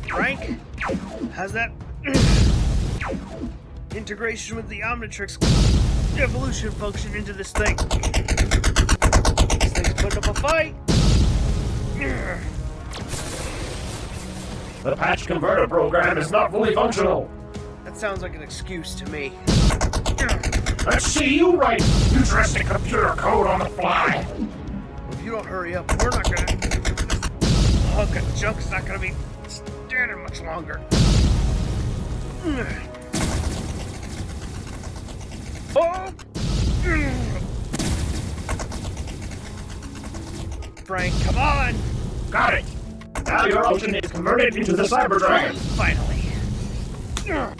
Frank, how's that integration with the Omnitrix evolution function into this thing? This thing's putting up a fight. The patch converter program is not fully functional. That sounds like an excuse to me. Let's see you write futuristic computer code on the fly. If you don't hurry up, we're not gonna... This hunk of junk's not gonna be standing much longer. Oh! Frank, come on! Got it. Now your ocean is converted into the Cyber Dragon. Finally. Now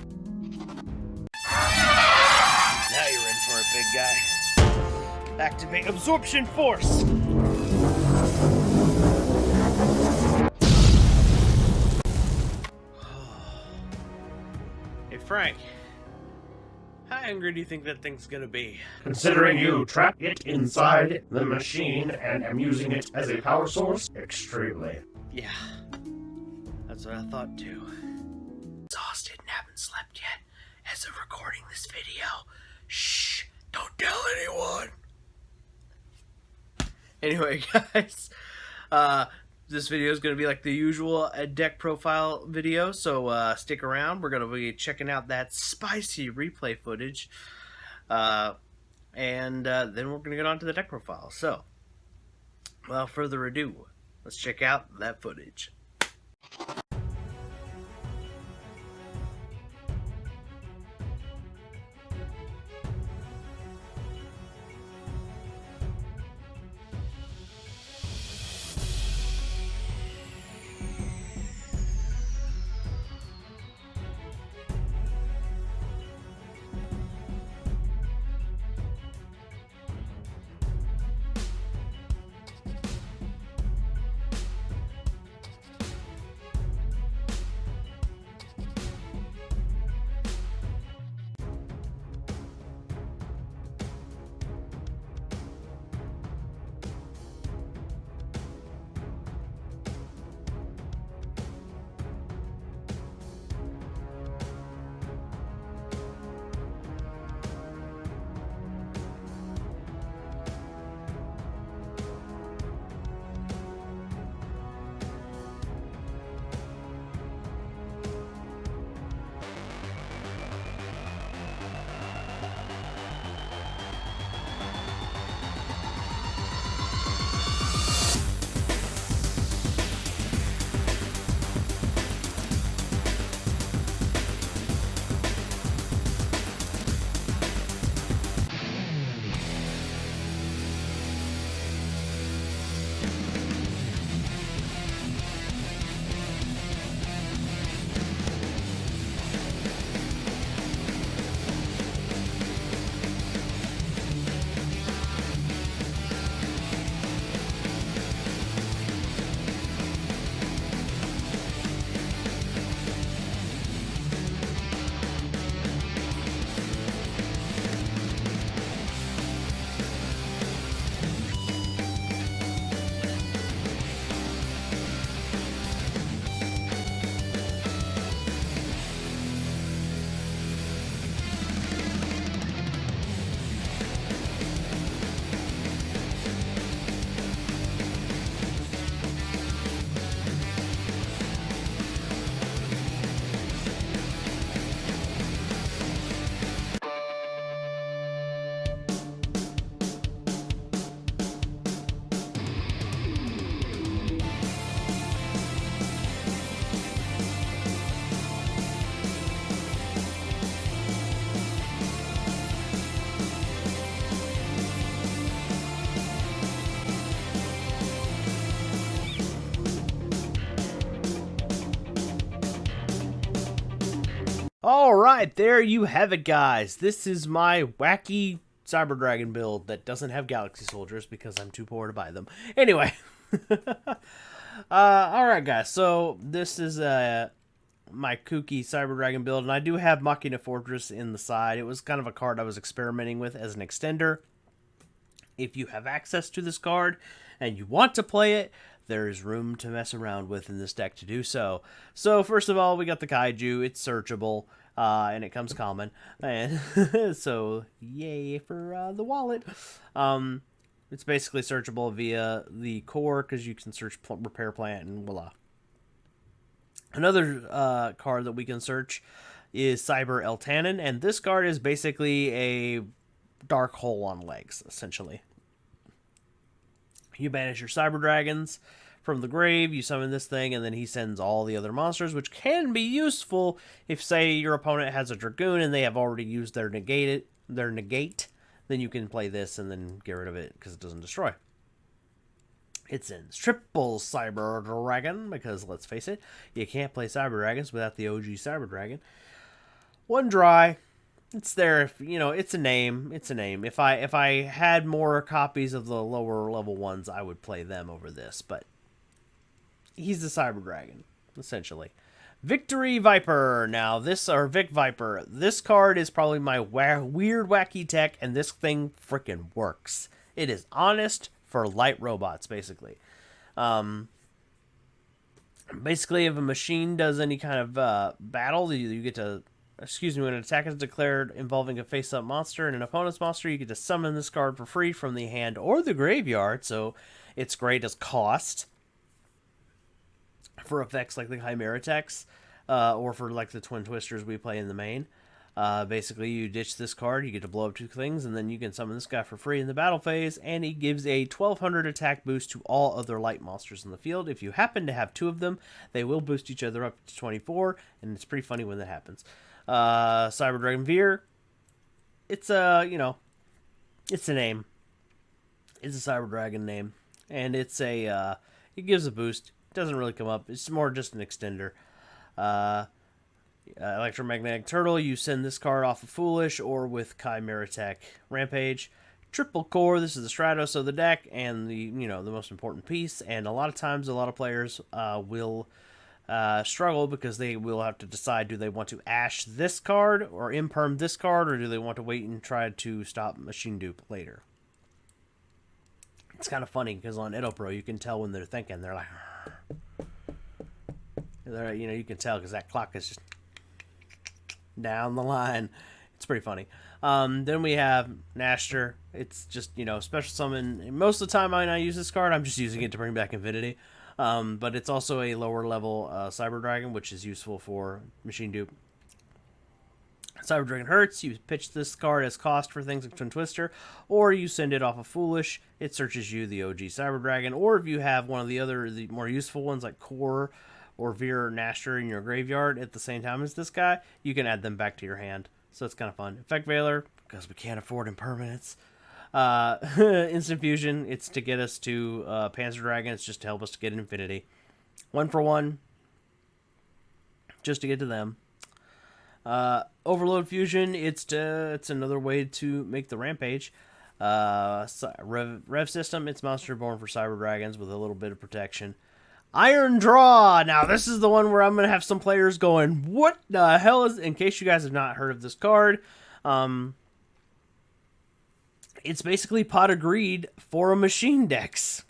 you're in for it, big guy. Activate absorption force. Hey, Frank. How angry do you think that thing's gonna be? Considering you trapped it inside the machine and am using it as a power source, extremely. Yeah. That's what I thought too. Exhausted and haven't slept yet as of recording this video. Shh! Don't tell anyone! Anyway, guys, this video is going to be like the usual DeckProfile video, so stick around. We're going to be checking out that spicy replay footage, and then we're going to get on to the DeckProfile. So, without further ado, let's check out that footage. Alright, there you have it, guys. This is my wacky Cyber Dragon build that doesn't have Galaxy Soldiers because I'm too poor to buy them. Anyway. Alright, guys. So, this is my kooky Cyber Dragon build, and I do have Machina Fortress in the side. It was kind of a card I was experimenting with as an extender. If you have access to this card and you want to play it, there's room to mess around with in this deck to do so. So first of all, we got the Kaiju. It's searchable, and it comes common, and so yay for the wallet. It's basically searchable via the core because you can search repair plant and voila. Another card that we can search is Cyber Eltanin, and this card is basically a dark hole on legs, essentially. You banish your Cyber Dragons from the grave, you summon this thing, and then he sends all the other monsters, which can be useful if, say, your opponent has a Dragoon and they have already used their negate, then you can play this and then get rid of it because it doesn't destroy. It sends triple Cyber Dragon, because let's face it, you can't play Cyber Dragons without the OG Cyber Dragon. One dry. It's there if, you know, it's a name. It's a name. If I had more copies of the lower level ones, I would play them over this, but he's the Cyber Dragon, essentially. Victory Viper. Now, Vic Viper. This card is probably my weird, wacky tech, and this thing freaking works. It is honest for light robots, basically. Basically, if a machine does any kind of battle, you get to... when an attack is declared involving a face-up monster and an opponent's monster, you get to summon this card for free from the hand or the graveyard, so it's great as cost for effects like the Chimera Techs, or for like the Twin Twisters we play in the main. Basically, you ditch this card, you get to blow up 2 things, and then you can summon this guy for free in the battle phase, and he gives a 1200 attack boost to all other light monsters in the field. If you happen to have 2 of them, they will boost each other up to 24, and it's pretty funny when that happens. Cyber Dragon Veer. It's it's a name. It's a Cyber Dragon name, and it's a it gives a boost. It doesn't really come up. It's more just an extender. Electromagnetic Turtle. You send this card off of Foolish or with Chimera Tech Rampage. Triple core. This is the Stratos of the deck and the the most important piece. And a lot of times, a lot of players will struggle because they will have to decide, do they want to ash this card or imperm this card, or do they want to wait and try to stop machine dupe later. It's kind of funny because on Edo Pro you can tell when they're thinking. They're like, you can tell because that clock is just down the line. It's pretty funny. Then we have Nashter. It's just special summon. Most of the time when I use this card, I'm just using it to bring back Infinity. But it's also a lower level Cyber Dragon, which is useful for machine dupe. Cyber Dragon hurts. You pitch this card as cost for things like Twin Twister, or you send it off of Foolish. It searches you, the OG Cyber Dragon, or if you have one of the more useful ones like Core or Veer or Nashter in your graveyard at the same time as this guy, you can add them back to your hand. So it's kind of fun. Effect Veiler, because we can't afford impermanence. Instant Fusion, it's to get us to Panzer Dragon. It's just to help us to get Infinity. 1 for 1, just to get to them. Overload Fusion, it's another way to make the Rampage. Rev System, it's monster born for Cyber Dragons with a little bit of protection. Iron Draw. Now this is the one where I'm gonna have some players going, what the hell is? In case you guys have not heard of this card, it's basically Pot of Greed for a machine decks.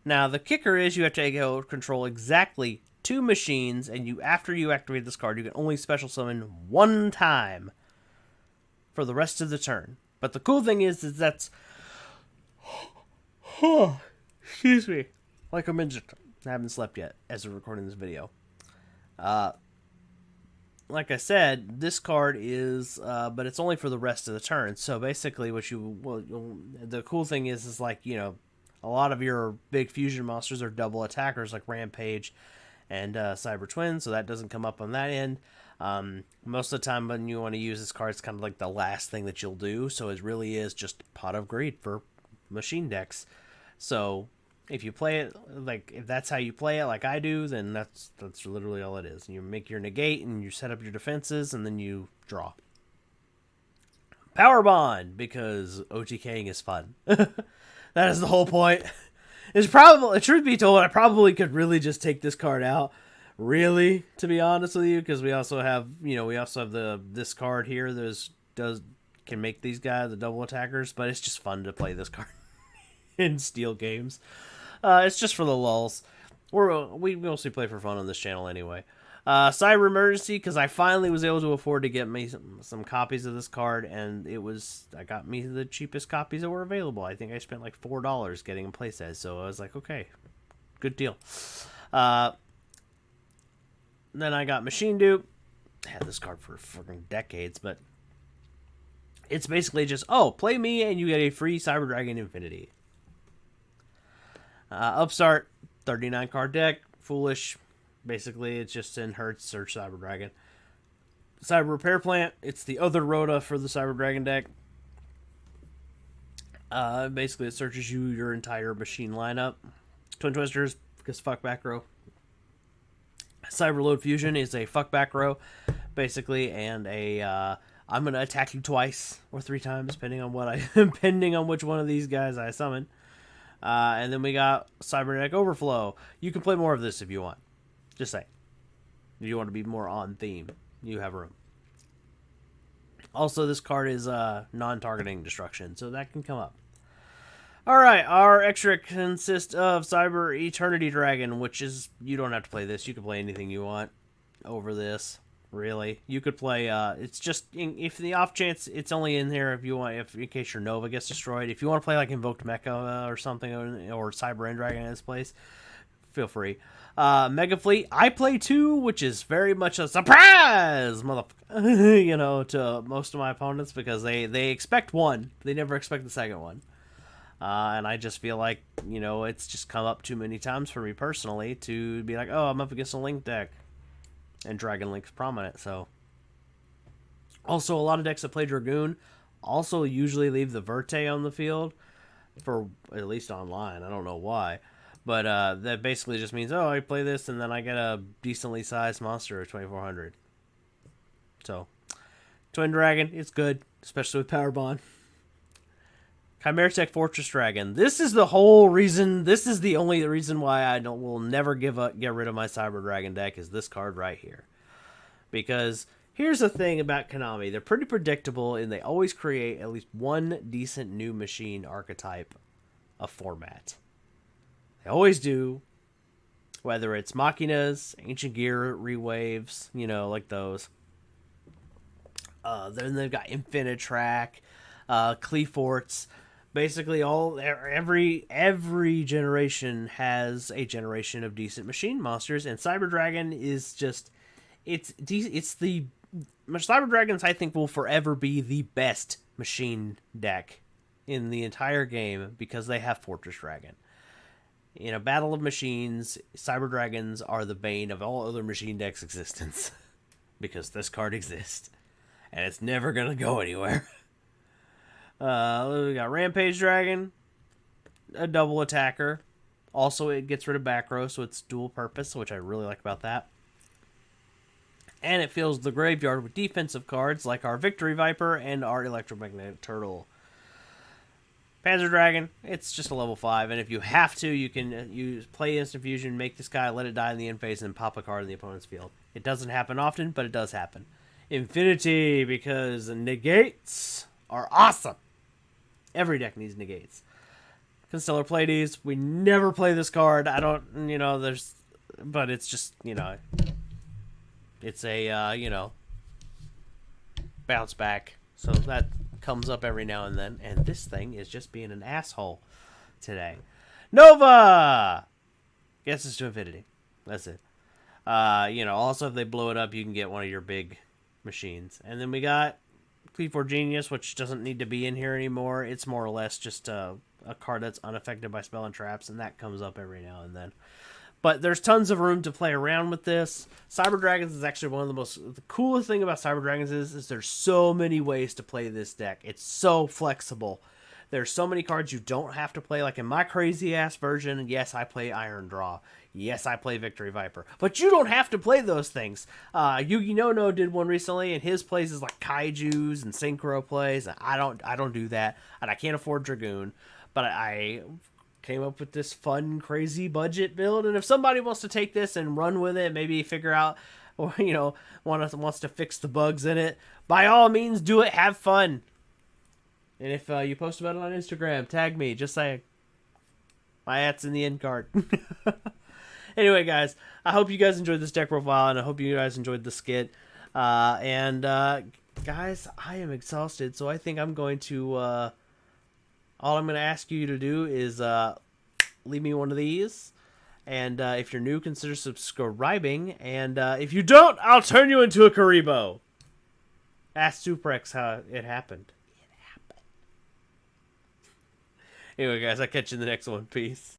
Now the kicker is you have to control exactly 2 machines, and after you activate this card, you can only special summon 1 time for the rest of the turn. But the cool thing is that's excuse me, like a midget. I haven't slept yet as we're recording this video. Like I said, this card is, but it's only for the rest of the turn. So basically, the cool thing is like, a lot of your big fusion monsters are double attackers like Rampage and Cyber Twin, so that doesn't come up on that end. Most of the time when you want to use this card, it's kind of like the last thing that you'll do. So it really is just Pot of Greed for machine decks. So if you play it if that's how you play it like I do, then that's literally all it is. You make your negate and you set up your defenses and then you draw. Power Bond, because OTKing is fun. That is the whole point. It's probably, truth be told, I probably could really just take this card out. Really, to be honest with you, because we also have this card here that can make these guys the double attackers, but it's just fun to play this card in steel games. It's just for the lulls. We mostly play for fun on this channel anyway. Cyber Emergency, because I finally was able to afford to get me some copies of this card, and I got me the cheapest copies that were available. I think I spent like $4 getting them playsets, so I was like, okay, good deal. Then I got Machine Dupe. I had this card for freaking decades, but it's basically just, play me and you get a free Cyber Dragon Infinity. Upstart, 39 card deck, foolish. Basically, it's just in Hertz, search Cyber Dragon. Cyber Repair Plant, it's the other Rhoda for the Cyber Dragon deck. Basically, it searches your entire machine lineup. Twin Twisters, because fuck back row. Cyber Load Fusion is a fuck back row, basically, and I'm gonna attack you twice or 3 times, depending on which one of these guys I summon. And then we got Cybernetic Overflow. You can play more of this if you want. Just say. If you want to be more on theme, you have room. Also, this card is non-targeting destruction, so that can come up. Alright, our extra consists of Cyber Eternity Dragon, which is, you don't have to play this. You can play anything you want over this, really. You could play, it's just, if the off chance, it's only in here if you want, in case your Nova gets destroyed. If you want to play like Invoked Mecha or something, or Cyber End Dragon in this place, feel free. Mega Fleet, I play too, which is very much a surprise, motherfucker, to most of my opponents, because they expect one. They never expect the second one. And I just feel like, it's just come up too many times for me personally to be like, I'm up against a Link deck. And Dragon Link's prominent, so. Also, a lot of decks that play Dragoon also usually leave the Verte on the field, for at least online. I don't know why. But that basically just means, I play this and then I get a decently sized monster of 2400. So, Twin Dragon, it's good, especially with Power Bond. Chimera Tech Fortress Dragon. This is the whole reason. This is the only reason why I will never get rid of my Cyber Dragon deck, is this card right here. Because here's the thing about Konami. They're pretty predictable, and they always create at least one decent new machine archetype of format. They always do. Whether it's Machinas, Ancient Gear, Rewaves, like those. Then they've got Infinitrack, Cleforts. Basically, every generation has a generation of decent machine monsters, and Cyber Dragon is just Cyber Dragons, I think, will forever be the best machine deck in the entire game because they have Fortress Dragon. In a battle of machines, Cyber Dragons are the bane of all other machine decks' existence because this card exists, and it's never gonna go anywhere. We got Rampage Dragon, a double attacker. Also, it gets rid of back row, so it's dual purpose, which I really like about that. And it fills the graveyard with defensive cards like our Victory Viper and our Electromagnetic Turtle. Panzer Dragon, it's just a level 5, and if you have to, you can play Instant Fusion, make this guy, let it die in the end phase, and pop a card in the opponent's field. It doesn't happen often, but it does happen. Infinity, because negates are awesome. Every deck needs negates. Constellar Pleiades, we never play this card. I don't, but it's just, it's a, bounce back. So that comes up every now and then. And this thing is just being an asshole today. Nova! Guesses to Infinity. That's it. Also if they blow it up, you can get one of your big machines. And then we got Cleforge Genius, which doesn't need to be in here anymore. It's more or less just a card that's unaffected by spell and traps, and that comes up every now and then. But there's tons of room to play around with this. Cyber Dragons is actually one of the coolest thing about Cyber Dragons is there's so many ways to play this deck. It's so flexible. There's so many cards you don't have to play. Like in my crazy-ass version, yes, I play Iron Draw. Yes, I play Victory Viper. But you don't have to play those things. Yugi No did one recently, and his plays is like Kaijus and Synchro plays. And I don't do that, and I can't afford Dragoon. But I came up with this fun, crazy budget build, and if somebody wants to take this and run with it, maybe figure out, or wants to fix the bugs in it, by all means, do it. Have fun. And if you post about it on Instagram, tag me. Just say, My hat's in the end card. Anyway, guys, I hope you guys enjoyed this deck profile, and I hope you guys enjoyed the skit. Guys, I am exhausted, so I think I'm going to. All I'm going to ask you to do is leave me one of these. And if you're new, consider subscribing. And if you don't, I'll turn you into a Karibo. Ask Suprex how it happened. It happened. Anyway, guys, I'll catch you in the next one. Peace.